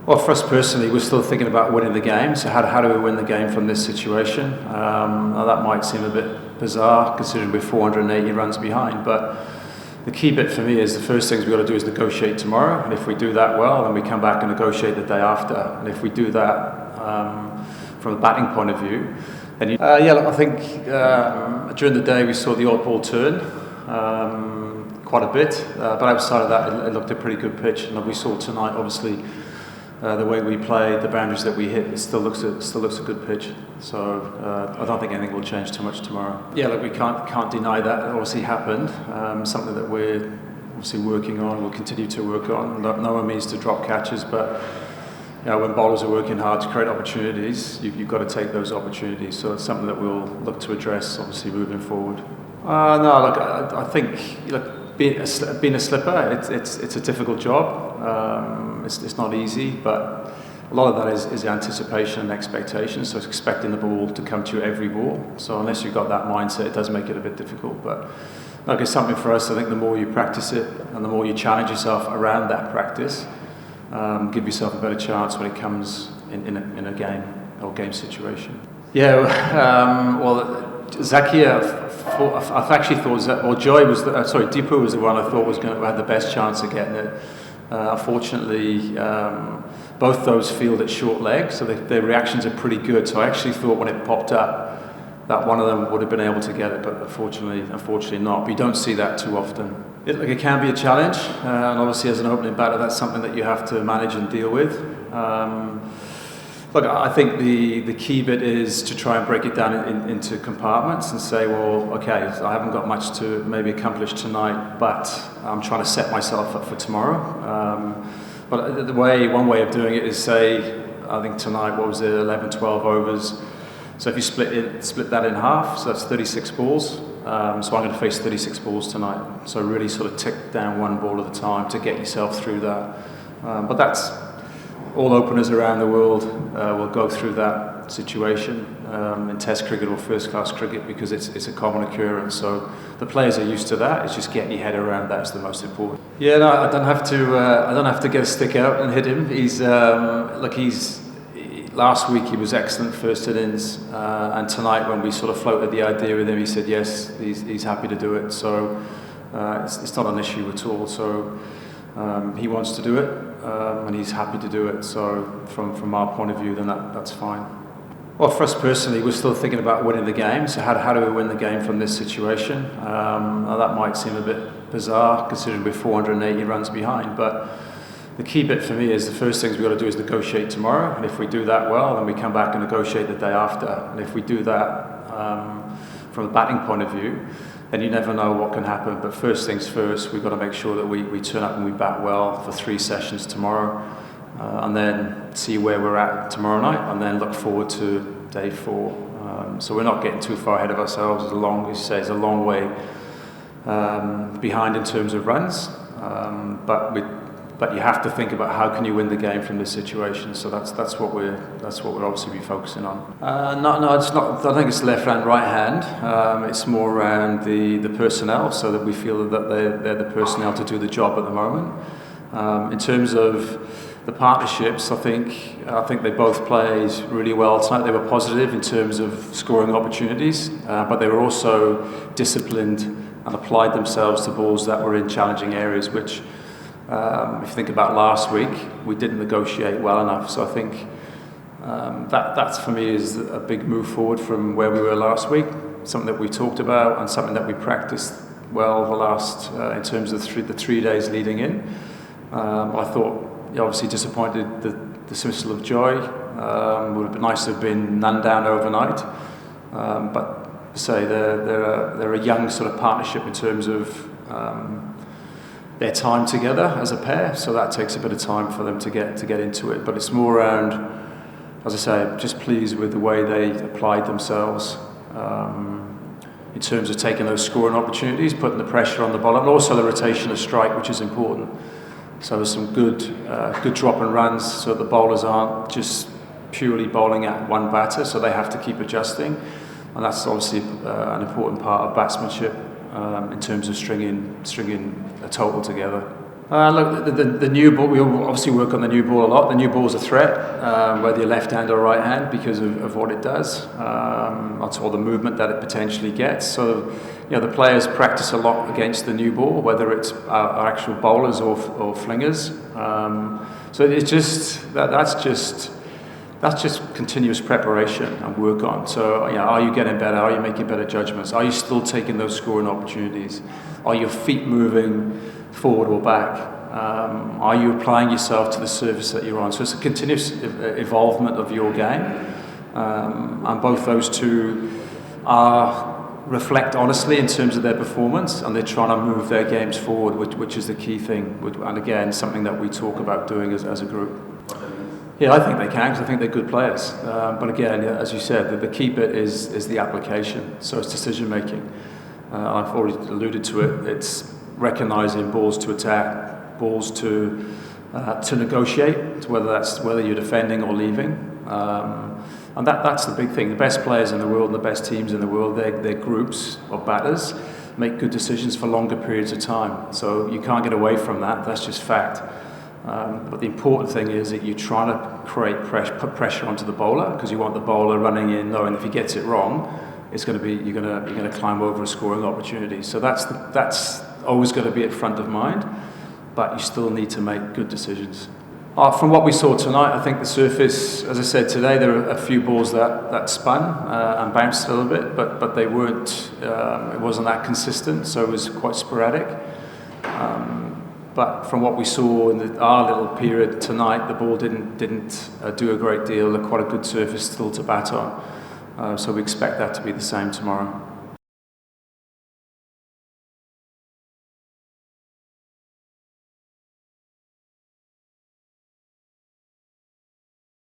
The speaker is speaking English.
Well, for us personally, we're still thinking about winning the game. So how do we win the game from this situation? Now that might seem a bit bizarre considering we're 480 runs behind, but the key bit for me is the first things we've got to do is negotiate tomorrow. And if we do that well, then we come back and negotiate the day after. And if we do that from a batting point of view, then look, I think during the day we saw the odd ball turn quite a bit, but outside of that, it looked a pretty good pitch. And we saw tonight, obviously, the way we played, the boundaries that we hit, it still looks a good pitch. So I don't think anything will change too much tomorrow. Yeah, look, we can't deny that. It obviously happened. Something that we're obviously working on. We'll continue to work on. No one means to drop catches, but when bowlers are working hard to create opportunities, you've got to take those opportunities. So it's something that we'll look to address, obviously, moving forward. No, look, I think being a slipper, it's a difficult job. It's not easy, but a lot of that is anticipation and expectation. So it's expecting the ball to come to you every ball. So unless you've got that mindset, it does make it a bit difficult. But like it's something for us. I think the more you practice it and the more you challenge yourself around that practice, give yourself a better chance when it comes in a game or game situation. Yeah, well, Zakia, I actually thought, or Joy was, Deepu was the one I thought was going to have the best chance of getting it. Unfortunately, both those fielded short leg, so their reactions are pretty good. So I actually thought when it popped up that one of them would have been able to get it, but unfortunately not. But you don't see that too often. It can be a challenge, and obviously as an opening batter, that's something that you have to manage and deal with. Look, I think the key bit is to try and break it down into compartments and say, well, okay, I haven't got much to maybe accomplish tonight, but I'm trying to set myself up for tomorrow. But one way of doing it is say, I think tonight, what was it, 11, 12 overs. So if you split that in half, so that's 36 balls. So I'm going to face 36 balls tonight. So really sort of tick down one ball at a time to get yourself through that. But that's all openers around the world will go through that situation in Test cricket or first-class cricket because it's a common occurrence. So the players are used to that. It's just getting your head around that's the most important. Yeah, no, I don't have to get a stick out and hit him. Last week he was excellent first innings, and tonight when we sort of floated the idea with him, he said yes, he's happy to do it. So it's not an issue at all. So he wants to do it, and he's happy to do it. So from our point of view, then that's fine. Well, for us personally, we're still thinking about winning the game. So how do we win the game from this situation? Now that might seem a bit bizarre considering we're 480 runs behind, but the key bit for me is the first things we've got to do is negotiate tomorrow. And if we do that well, then we come back and negotiate the day after. And if we do that from a batting point of view, then you never know what can happen. But first things first, we've got to make sure that we turn up and we bat well for 3 sessions tomorrow. And then see where we're at tomorrow night, and then look forward to day 4. So we're not getting too far ahead of ourselves. It's a long way behind in terms of runs. But you have to think about how can you win the game from this situation. So that's what we're obviously be focusing on. No, it's not. I don't think it's left hand, right hand. It's more around the personnel, so that we feel that they're the personnel to do the job at the moment. In terms of the partnerships, I think they both played really well tonight. They were positive in terms of scoring opportunities, but they were also disciplined and applied themselves to balls that were in challenging areas, which, if you think about last week, we didn't negotiate well enough. So I think that for me is a big move forward from where we were last week, something that we talked about and something that we practiced well the last, in terms of the 3 days leading in. I thought, obviously disappointed the dismissal of Joy. Would have been nice to have been none down overnight. But say they're a young sort of partnership in terms of their time together as a pair. So that takes a bit of time for them to get into it. But it's more around, as I say, just pleased with the way they applied themselves in terms of taking those scoring opportunities, putting the pressure on the bowler, and also the rotation of strike, which is important. So there's some good drop and runs, so the bowlers aren't just purely bowling at one batter, so they have to keep adjusting, and that's obviously an important part of batsmanship in terms of stringing a total together. Look, the new ball, we obviously work on the new ball a lot. The new ball is a threat, whether you're left hand or right hand, because of what it does. That's all the movement that it potentially gets. So, the players practice a lot against the new ball, whether it's our actual bowlers or flingers. So it's just, that's just continuous preparation and work on. So, are you getting better? Are you making better judgments? Are you still taking those scoring opportunities? Are your feet moving forward or back? Are you applying yourself to the surface that you're on? So it's a continuous evolvement of your game, and both those two reflect honestly in terms of their performance, and they're trying to move their games forward, which is the key thing, and again, something that we talk about doing as a group. Yeah, I think they can, because I think they're good players. But again, as you said, the key bit is the application, so it's decision making. I've already alluded to it. It's recognising balls to attack, balls to negotiate, whether you're defending or leaving, and that's the big thing. The best players in the world and the best teams in the world, their groups of batters make good decisions for longer periods of time. So you can't get away from that. That's just fact. But the important thing is that you're trying to put pressure onto the bowler, because you want the bowler running in knowing if he gets it wrong, you're going to climb over a scoring opportunity. So that's always going to be at front of mind, but you still need to make good decisions. From what we saw tonight, I think the surface, as I said today, there were a few balls that spun and bounced a little bit, but they weren't. It wasn't that consistent, so it was quite sporadic. But from what we saw in our little period tonight, the ball didn't do a great deal. Quite a good surface still to bat on. So we expect that to be the same tomorrow.